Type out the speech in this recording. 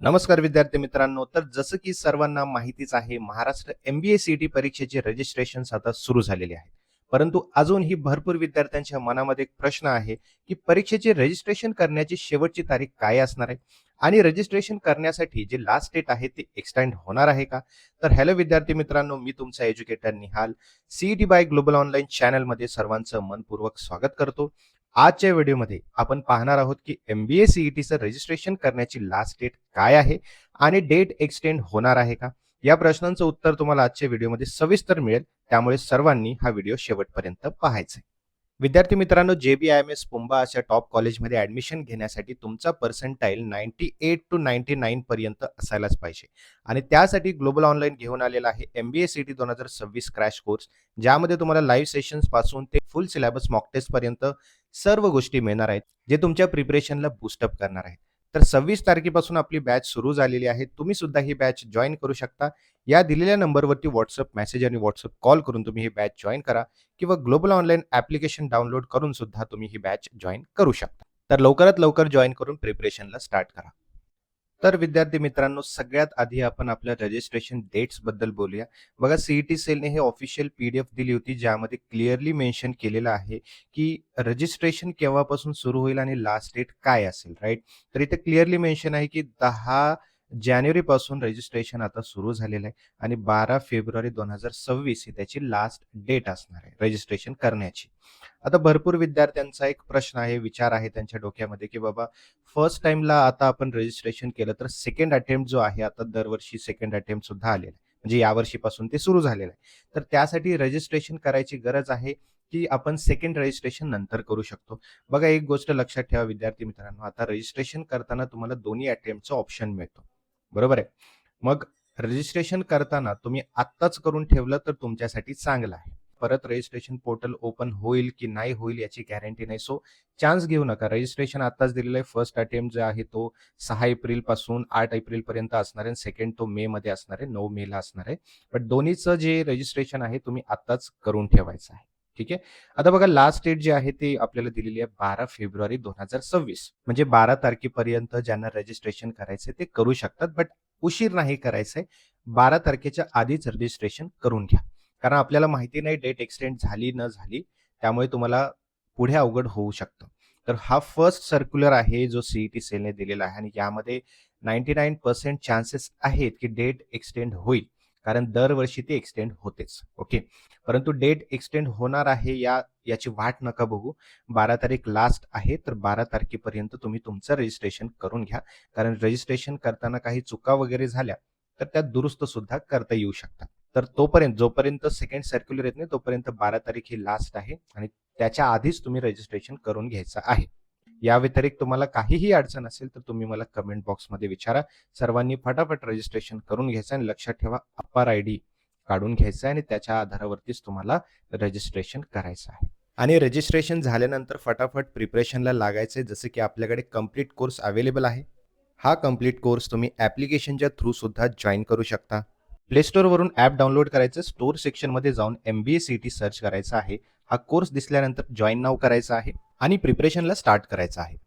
नमस्कार विद्यार्थी मित्रांनो. तर जसं की सर्वांना माहितीच आहे, महाराष्ट्र MBA CET परीक्षेचे रजिस्ट्रेशन आता सुरू झालेले आहे. परंतु अजूनही भरपूर विद्यार्थ्यांच्या मनामध्ये एक प्रश्न आहे, की परीक्षेचे रजिस्ट्रेशन करण्याची शेवटची तारीख काय असणार आहे? आणि रजिस्ट्रेशन करण्यासाठी जे लास्ट डेट आहे ते एक्सटेंड होणार आहे का? तर हॅलो विद्यार्थी मित्रांनो, मी तुमचा educator Nihal CET by global online चॅनलमध्ये सर्वांचं मनपूर्वक स्वागत करतो. आजच्या व्हिडिओमध्ये आपण पाहणार आहोत की MBA CETचं रजिस्ट्रेशन करण्याची लास्ट डेट काय आहे आणि डेट एक्सटेंड होणार आहे का? या प्रश्नांचं उत्तर तुम्हाला आजच्या व्हिडिओमध्ये सविस्तर मिळेल. त्यामुळे सर्वांनी हा व्हिडिओ शेवटपर्यंत पाहायचा आहे. विद्यार्थी मित्रांनो, JBIMS पुंबा अशा टॉप कॉलेजमध्ये ऍडमिशन घेण्यासाठी तुमचा पर्सेंटाईल 98 to 99 पर्यंत असायलाच पाहिजे. आणि त्यासाठी ग्लोबल ऑनलाईन घेऊन आलेला आहे MBA CET 2026 क्रॅश कोर्स, ज्यामध्ये तुम्हाला लाईव्ह सेशन्स पासून ते फुल सिलेबस मॉक टेस्ट पर्यंत सर्व गोष्टी मिळणार आहेत, जे तुमच्या प्रिपरेशनला बूस्टअप करणार आहेत. तर 26 तारखेपासून आपली बॅच सुरू झालेली आहे. तुम्ही सुद्धा ही बॅच जॉईन करू शकता. या दिलेल्या नंबरवरती व्हॉट्सअप मेसेज आणि व्हॉट्सअप कॉल करून तुम्ही ही बॅच जॉईन करा, किंवा ग्लोबल ऑनलाईन ऍप्लिकेशन डाउनलोड करून सुद्धा तुम्ही ही बॅच जॉईन करू शकता. तर लवकरात लवकर जॉईन करून प्रिपरेशनला स्टार्ट करा. तर विद्यार्थी मित्रांनो, सगळ्यात आधी आपण आपल्या रजिस्ट्रेशन डेट्स बद्दल बोलूया. बघा, CET सेलने हे ऑफिशियल PDF दिली होती, ज्यामध्ये क्लिअरली मेन्शन केलेलं आहे की रजिस्ट्रेशन केव्हापासून सुरू होईल आणि लास्ट डेट काय असेल, राईट? तर इथे क्लिअरली मेन्शन आहे की 10 जानेवारी पासून रजिस्ट्रेशन आता सुरू झालेलं आहे आणि 12 फेब्रुवारी 2026 ही त्याची लास्ट डेट असणार आहे रजिस्ट्रेशन करण्याची. आता भरपूर विद्यार्थ्यांचा एक प्रश्न आहे, विचार आहे त्यांच्या डोक्यामध्ये, की बाबा फर्स्ट टाइमला आता आपण रजिस्ट्रेशन केलं तर सेकंड अटेम्प्ट जो आहे, आता दरवर्षी सेकंड अटेम्प्ट सुद्धा आलेला आहे, म्हणजे यावर्षीपासून ते सुरू झालेलं आहे. तर त्यासाठी रजिस्ट्रेशन करायची गरज आहे की आपण सेकंड रजिस्ट्रेशन नंतर करू शकतो? बघा, एक गोष्ट लक्षात ठेवा विद्यार्थी मित्रांनो, आता रजिस्ट्रेशन करताना तुम्हाला दोन्ही अटेम्प्टचा ऑप्शन मिळतो, बरोबर आहे? मग रजिस्ट्रेशन करताना तुम्ही आत्ताच करून ठेवलं तर तुमच्यासाठी चांगलं आहे. परत रजिस्ट्रेशन पोर्टल ओपन होईल की नाही होईल याची गॅरंटी नाही. सो चान्स घेऊ नका. रजिस्ट्रेशन आताच दिलेलं आहे. फर्स्ट अटेम्प्ट जो आहे तो 6 एप्रिल पासून 8 एप्रिल पर्यंत असणार आहे. सेकंड तो मे मध्ये असणार आहे, 9 मे ला असणार आहे. पण दोन्हीचं जे रजिस्ट्रेशन आहे तुम्ही आत्ताच करून ठेवायचं आहे. ठीक आहे. आता बघा, लास्ट डेट जी आहे ती आपल्याला दिलेली आहे 12 फेब्रुवारी 2026. म्हणजे 12 तारखेपर्यंत ज्यांना रजिस्ट्रेशन करायचंय ते करू शकतात, बट उशीर नाही करायचंय. 12 तारखेच्या आधीच रजिस्ट्रेशन करून घ्या. कारण आपल्याला माहिती नाही डेट एक्सटेंड झाली न झाली, त्यामुळे तुम्हाला पुढे अवघड होऊ शकतं. तर हा फर्स्ट सर्क्युलर आहे जो CET सेलने दिलेला आहे आणि यामध्ये 99% चान्सेस आहेत की डेट एक्सटेंड होईल, कारण दरवर्षी ते एक्सटेंड होतेच. ओके. परंतु डेट एक्सटेंड होणार आहे याची वाट नका बघू. 12 तारीख लास्ट आहे, तर 12 तारखेपर्यंत तुम्ही तुमचं रजिस्ट्रेशन करून घ्या. कारण रजिस्ट्रेशन करताना काही चुका वगैरे झाल्या तर त्या दुरुस्त सुद्धा करता येऊ शकतात. तर जोपर्यंत सेकंड सर्क्युलर येत नाही तोपर्यंत 12 तारीख ही लास्ट आहे आणि त्याच्या आधीच तुम्ही रजिस्ट्रेशन करून घ्यायचं आहे. या व्यतिरिक्त तुम्हाला काहीही अडचण असेल तर तुम्ही मला कमेंट बॉक्समध्ये विचारा. सर्वांनी फटाफट रजिस्ट्रेशन करून घ्यायचं आणि लक्षात ठेवा, अपार ID काढून घ्यायचं आहे आणि त्याच्या आधारावरतीच तुम्हाला रजिस्ट्रेशन करायचं आहे. आणि रजिस्ट्रेशन झाल्यानंतर फटाफट प्रिपरेशनला लागायचे, जसे की आपल्याकडे कम्प्लीट कोर्स अवेलेबल आहे. हा कम्प्लीट कोर्स तुम्ही ॲप्लिकेशनच्या थ्रू सुद्धा जॉईन करू शकता. प्ले स्टोअरवरून ॲप डाउनलोड करायचं, स्टोअर सेक्शनमध्ये जाऊन MBA CET सर्च करायचा आहे. हा कोर्स दिसल्यानंतर जॉईन नाव करायचा आहे आणि प्रिपरेशनला स्टार्ट करायचं आहे.